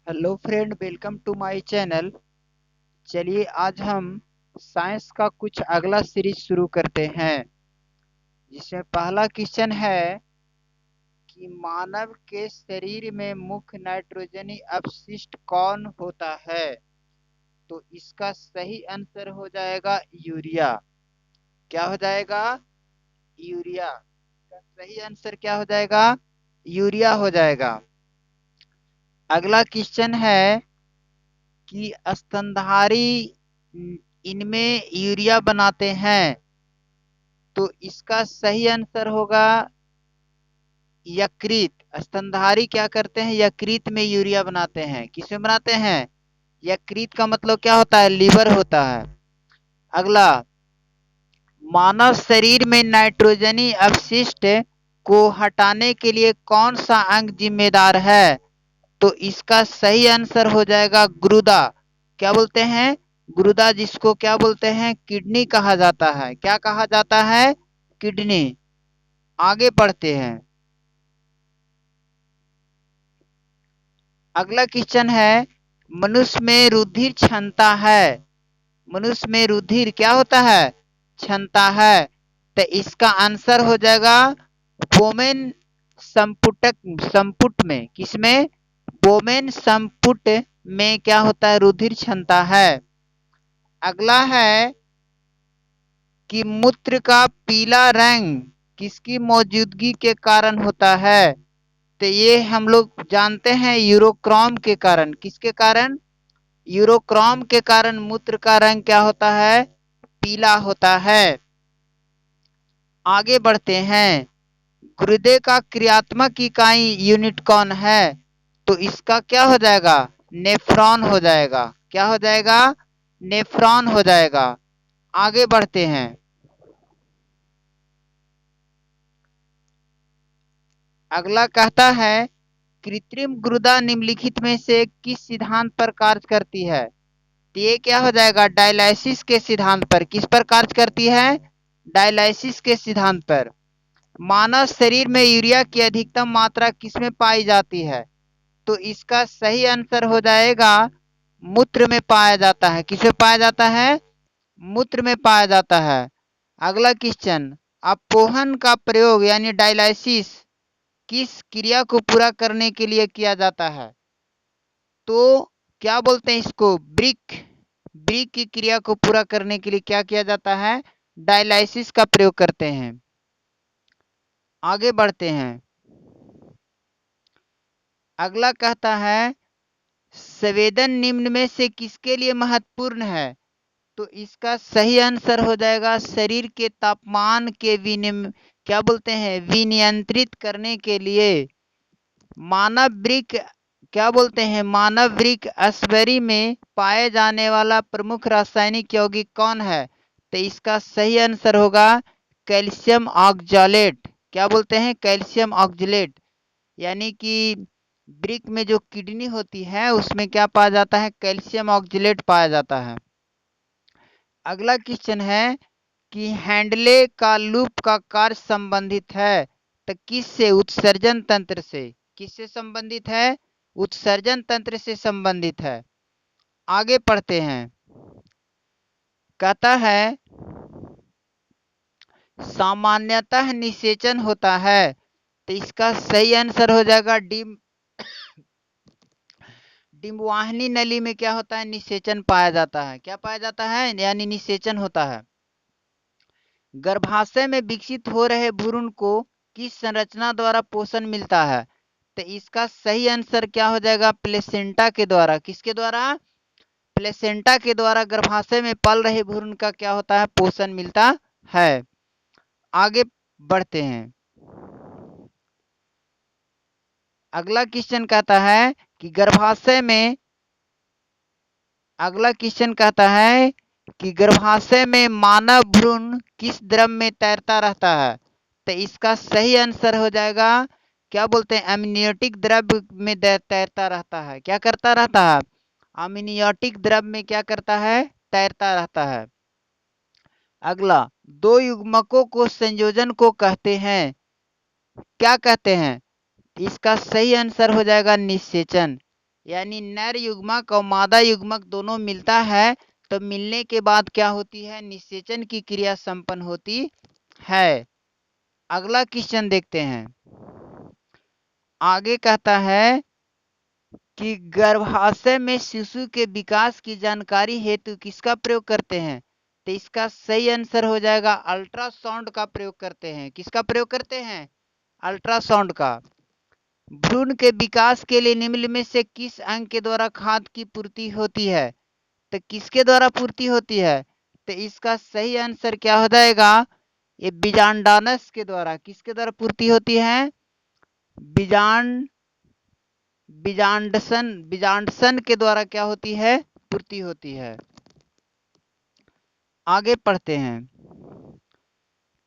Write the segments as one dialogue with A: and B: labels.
A: Hello friend, welcome to my channel. चलिए आज हम साइंस का कुछ अगला सीरीज शुरू करते हैं, जिसमें पहला क्वेश्चन है कि मानव के शरीर में मुख्य नाइट्रोजनी अपशिष्ट कौन होता है। तो इसका सही आंसर हो जाएगा यूरिया। क्या हो जाएगा? यूरिया। इसका सही आंसर क्या हो जाएगा? यूरिया हो जाएगा। अगला क्वेश्चन है कि स्तनधारी इनमें यूरिया बनाते हैं। तो इसका सही आंसर होगा यकृत। स्तनधारी क्या करते हैं? यकृत में यूरिया बनाते हैं। किसमें बनाते हैं? यकृत का मतलब क्या होता है? लीवर होता है। अगला, मानव शरीर में नाइट्रोजनी अपशिष्ट को हटाने के लिए कौन सा अंग जिम्मेदार है? तो इसका सही आंसर हो जाएगा गुर्दा। क्या बोलते हैं? गुर्दा, जिसको क्या बोलते हैं? किडनी कहा जाता है। क्या कहा जाता है? किडनी। आगे बढ़ते हैं। अगला क्वेश्चन है, मनुष्य में रुधिर क्षमता है। मनुष्य में रुधिर क्या होता है? क्षमता है। तो इसका आंसर हो जाएगा वोमेन संपुटक संपुट में। किसमें? वोमेन संपुट में क्या होता है? रुधिर क्षमता है। अगला है कि मूत्र का पीला रंग किसकी मौजूदगी के कारण होता है? तो ये हम लोग जानते हैं यूरोक्रोम के कारण। किसके कारण? यूरोक्रोम के कारण मूत्र का रंग क्या होता है? पीला होता है। आगे बढ़ते हैं। गुर्दे का क्रियात्मक इकाई यूनिट कौन है? तो इसका क्या हो जाएगा? नेफ्रॉन हो जाएगा। क्या हो जाएगा? नेफ्रॉन हो जाएगा। आगे बढ़ते हैं। अगला कहता है, कृत्रिम गुर्दा निम्नलिखित में से किस सिद्धांत पर कार्य करती है? तो ये क्या हो जाएगा? डायलिसिस के सिद्धांत पर। किस पर कार्य करती है? डायलिसिस के सिद्धांत पर। मानव शरीर में यूरिया की अधिकतम मात्रा किसमें पाई जाती है? तो इसका सही आंसर हो जाएगा मूत्र में पाया जाता है। किसमें पाया जाता है? मूत्र में पाया जाता है। अगला क्वेश्चन, अपोहन का प्रयोग यानी डायलिसिस किस क्रिया को पूरा करने के लिए किया जाता है? तो क्या बोलते हैं इसको? ब्रिक। ब्रिक की क्रिया को पूरा करने के लिए क्या किया जाता है? डायलिसिस का प्रयोग करते हैं। आगे बढ़ते हैं। अगला कहता है, संवेदन निम्न में से किसके लिए महत्वपूर्ण है? तो इसका सही आंसर हो जाएगा शरीर के तापमान के क्या बोलते हैं? विनियंत्रित करने के लिए। मानव वृक्क क्या बोलते हैं? मानव वृक्क अस्बरी में पाए जाने वाला प्रमुख रासायनिक यौगिक कौन है? तो इसका सही आंसर होगा कैल्शियम ऑक्जेलेट। क्या बोलते हैं? Calcium oxalate. यानी कि वृक्क में जो किडनी होती है उसमें क्या पाया जाता है? कैल्शियम ऑक्जेलेट पाया जाता है। अगला क्वेश्चन है कि हैंडले का लूप का कार्य संबंधित है तो किससे? उत्सर्जन तंत्र से। किससे संबंधित है? उत्सर्जन तंत्र से संबंधित है। आगे पढ़ते हैं। कहता है, सामान्यतः निषेचन होता है। तो इसका सही आंसर हो जाएगा डिम्बवाहिनी नली में क्या होता है? निषेचन पाया जाता है। क्या पाया जाता है? यानी निषेचन होता है। गर्भाशय में विकसित हो रहे भ्रूण को किस संरचना द्वारा पोषण मिलता है? तो इसका सही आंसर क्या हो जाएगा? प्लेसेंटा के द्वारा। किसके द्वारा? प्लेसेंटा के द्वारा गर्भाशय में पल रहे भ्रूण का क्या होता है? पोषण मिलता है। आगे बढ़ते हैं। अगला क्वेश्चन कहता है कि गर्भाशय में अगला क्वेश्चन कहता है कि गर्भाशय में मानव भ्रूण किस द्रव में तैरता रहता है? तो इसका सही आंसर हो जाएगा क्या बोलते हैं? अमनियोटिक द्रव में तैरता रहता है। क्या करता रहता है? अमनियोटिक द्रव में क्या करता है? तैरता रहता है। अगला, दो युग्मकों को संयोजन को कहते हैं। क्या कहते हैं? इसका सही आंसर हो जाएगा निषेचन। यानी नर युग्मक और मादा युग्मक दोनों मिलता है, तो मिलने के बाद क्या होती है, निषेचन की क्रिया संपन्न होती है। अगला क्वेश्चन देखते हैं। आगे कहता है कि गर्भाशय में शिशु के विकास की जानकारी हेतु किसका प्रयोग करते हैं, तो इसका सही आंसर हो जाएगा अल्ट्रासाउंड का प्रयोग करते हैं। किसका प्रयोग करते हैं, अल्ट्रासाउंड का। भ्रूण के विकास के लिए निम्न में से किस अंग के द्वारा खाद्य की पूर्ति होती है, तो किसके द्वारा पूर्ति होती है, तो इसका सही आंसर क्या हो जाएगा, ये बीजांडानस के द्वारा। किसके द्वारा पूर्ति होती है, बीजांडसन के द्वारा क्या होती है, पूर्ति होती है। आगे पढ़ते हैं।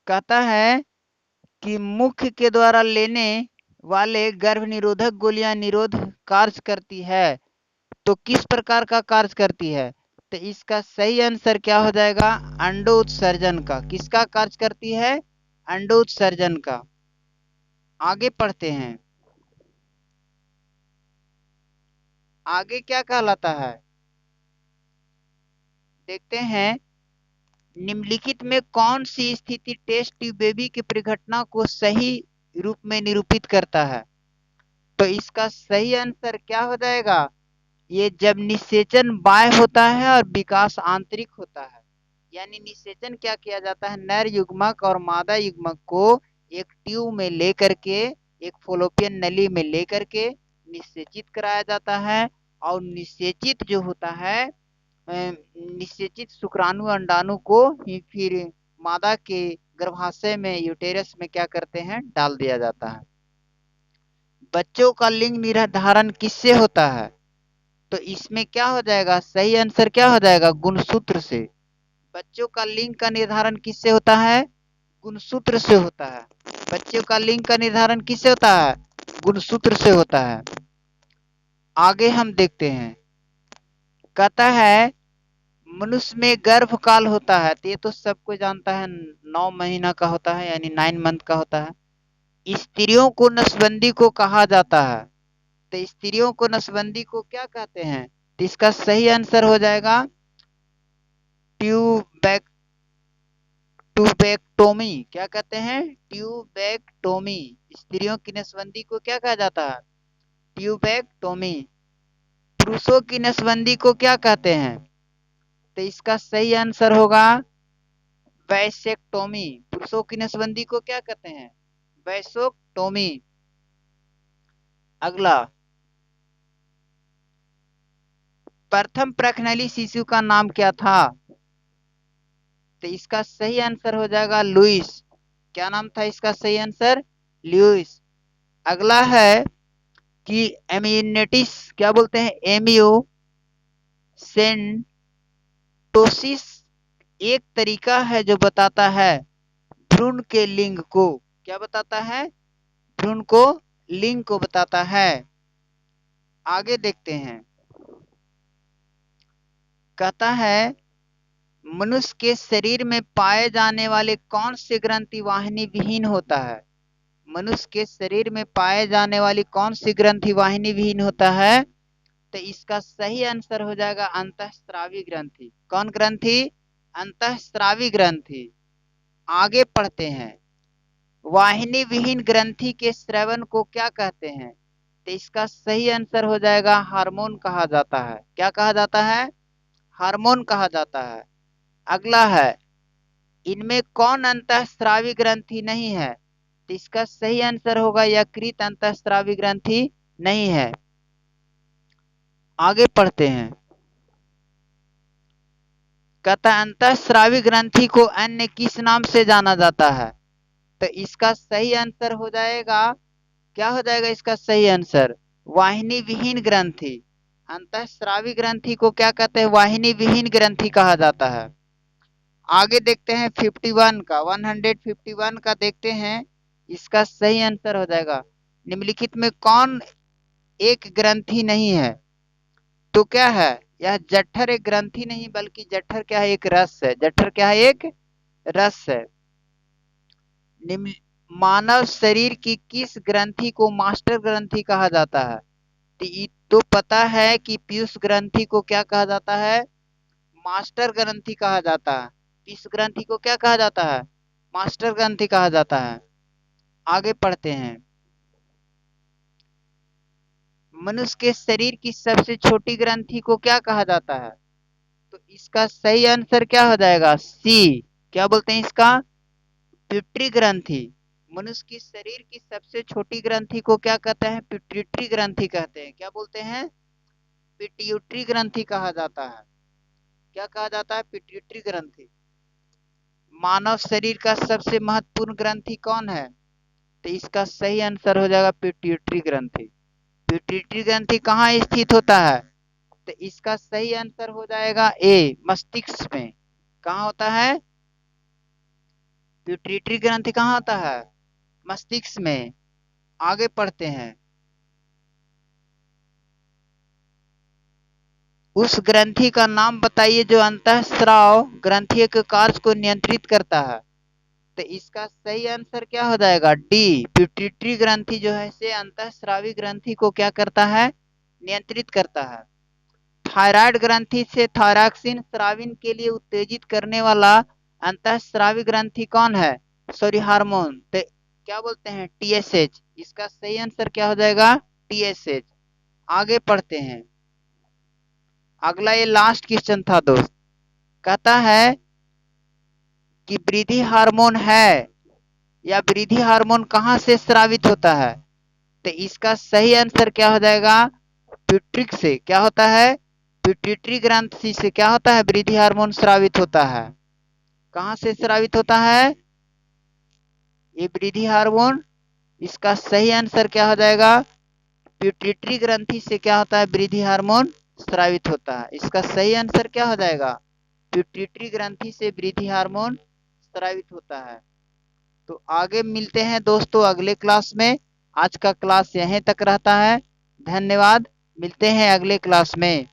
A: कहता है कि मुख के द्वारा लेने वाले गर्भ निरोधक गोलियां निरोध कार्य करती है, तो किस प्रकार का कार्य करती है, तो इसका सही आंसर क्या हो जाएगा, अंडो उत्सर्जन का। किसका कार्य करती है, अंडो उत्सर्जन का। आगे पढ़ते हैं। आगे क्या कहलाता है, देखते हैं। निम्नलिखित में कौन सी स्थिति टेस्ट ट्यूब बेबी की परिघटना को सही रूप में निरूपित करता है, तो इसका सही आंसर क्या हो जाएगा, ये जब निषेचन बाह्य होता है और विकास आंतरिक होता है। यानी निषेचन क्या किया जाता है, नर युग्मक और मादा युग्मक को एक ट्यूब में लेकर के, एक फॉलोपियन नली में लेकर के निषेचित कराया जाता है, और निषेचित जो होता है, निषेचित शुक्राणु अंडाणु को ही फिर मादा के गर्भाशय में, यूटेरस में क्या करते हैं, डाल दिया जाता है। बच्चों का लिंग निर्धारण किससे होता है, तो इसमें क्या हो जाएगा, सही आंसर क्या हो जाएगा, गुणसूत्र से। बच्चों का लिंग का निर्धारण किससे होता है, गुणसूत्र से होता है। बच्चों का लिंग का निर्धारण किससे होता है, गुणसूत्र से होता है। आगे हम देखते हैं। कहता है मनुष्य में गर्भकाल होता है, तो ये तो सबको जानता है, 9 महीना का होता है, यानी 9 मंथ का होता है। स्त्रियों को नसबंदी को कहा जाता है, तो स्त्रियों को नसबंदी को क्या कहते हैं, तो इसका सही आंसर हो जाएगा ट्यूबेक्टोमी। क्या कहते हैं, ट्यूबेक्टोमी। स्त्रियों की नसबंदी को क्या कहा जाता है, ट्यूबेक्टोमी। पुरुषों की नसबंदी को क्या कहते हैं, तो इसका सही आंसर होगा वैसेक्टोमी। पुरुषों की नसबंदी को क्या कहते हैं, वैसेक्टोमी। अगला, प्रथम प्रखनली शिशु का नाम क्या था, तो इसका सही आंसर हो जाएगा लुइस। क्या नाम था इसका सही आंसर, लुइस। अगला है कि एमिनेटिस, क्या बोलते हैं, एमियोसेंटोसिस एक तरीका है जो बताता है भ्रूण के लिंग को। क्या बताता है, भ्रूण को लिंग को बताता है। आगे देखते हैं। कहता है मनुष्य के शरीर में पाए जाने वाले कौन से ग्रंथि वाहिनी विहीन होता है, मनुष्य के शरीर में पाए जाने वाली कौन सी ग्रंथि वाहिनी विहीन होता है, तो इसका सही आंसर हो जाएगा अंतःस्रावी ग्रंथि। कौन ग्रंथि, अंतःस्रावी ग्रंथि। आगे पढ़ते हैं। वाहिनी विहीन ग्रंथि के स्रवन को क्या कहते हैं, तो इसका सही आंसर हो जाएगा हार्मोन कहा जाता है। क्या कहा जाता है, हार्मोन कहा जाता है। अगला है, इनमें कौन अंतःस्रावी ग्रंथि नहीं है, तो इसका सही आंसर होगा यकृत अंतःस्रावी ग्रंथि नहीं है। आगे पढ़ते हैं। कहता अंतःस्रावी ग्रंथि को अन्य किस नाम से जाना जाता है, तो इसका सही आंसर हो जाएगा, क्या हो जाएगा इसका सही आंसर, वाहिनी विहीन ग्रंथि। अंतःस्रावी ग्रंथि को क्या कहते हैं, वाहिनी विहीन ग्रंथि कहा जाता है। आगे देखते हैं 51 का, 151 का देखते हैं। इसका सही आंसर हो जाएगा निम्नलिखित में कौन एक ग्रंथि नहीं है, तो क्या है, यह जठर एक ग्रंथि नहीं, बल्कि जठर क्या है, एक रस है। जठर क्या है, एक रस है। निम्न मानव शरीर की किस ग्रंथि को मास्टर ग्रंथि कहा जाता है, तो पता है कि पीयूष ग्रंथि को क्या कहा जाता है? मास्टर ग्रंथि कहा जाता है। पीयूष ग्रंथि को क्या कहा जाता है? मास्टर ग्रंथि कहा जाता है। आगे पढ़ते हैं। मनुष्य के शरीर की सबसे छोटी ग्रंथि को क्या कहा जाता है? तो इसका सही आंसर क्या हो जाएगा? सी। क्या बोलते हैं इसका? पिट्यूटरी ग्रंथि। मनुष्य की शरीर की सबसे छोटी ग्रंथि को क्या कहते हैं? पिट्यूटरी ग्रंथि कहते हैं। क्या बोलते हैं? पिट्यूटरी ग्रंथि कहा जाता है। क्या कहा जाता है? पिट्यूटरी ग्रंथि। मानव शरीर का सबसे महत्वपूर्ण ग्रंथि कौन है? तो इसका सही आंसर हो जाएगा पिट्यूटरी ग्रंथि। पिट्यूटरी ग्रंथि कहाँ स्थित होता है? तो इसका सही आंसर हो जाएगा ए, मस्तिष्क में। कहाँ होता है? पिट्यूटरी ग्रंथि कहाँ होता है? मस्तिष्क में। आगे पढ़ते हैं। उस ग्रंथि का नाम बताइए जो अंतःस्राव ग्रंथि के कार्य को नियंत्रित करता है। तो इसका सही आंसर क्या हो जाएगा? डी। पिट्यूटरी ग्रंथि जो है से अंतःस्रावी ग्रंथि को क्या करता है? नियंत्रित करता है। थायराइड ग्रंथि से थायरॉक्सिन स्राविन के लिए उत्तेजित करने वाला अंतःस्रावी ग्रंथि कौन है? Sorry, hormone. तो क्या बोलते हैं? टीएसएच। इसका सही आंसर क्या हो जाएगा? टीएसएच। आगे पढ़ते हैं। अगला ये लास्ट क्वेश्चन था दोस्त। कहता है कि वृद्धि हार्मोन है या वृद्धि हार्मोन कहाँ से स्रावित होता है? तो इसका सही आंसर क्या हो जाएगा? पिट्यूटरी से। क्या होता है? पिट्यूटरी ग्रंथि से क्या होता है? वृद्धि हार्मोन स्रावित होता है। कहाँ से स्रावित होता है ये वृद्धि हार्मोन? इसका सही आंसर क्या हो जाएगा? पिट्यूटरी ग्रंथि से क्या होता है? वृद्धि हार्मोन स्रावित होता है। इसका सही आंसर क्या हो जाएगा? पिट्यूटरी ग्रंथि से वृद्धि हार्मोन स्रावित होता है। तो आगे मिलते हैं दोस्तों अगले क्लास में। आज का क्लास यहीं तक रहता है। धन्यवाद। मिलते हैं अगले क्लास में।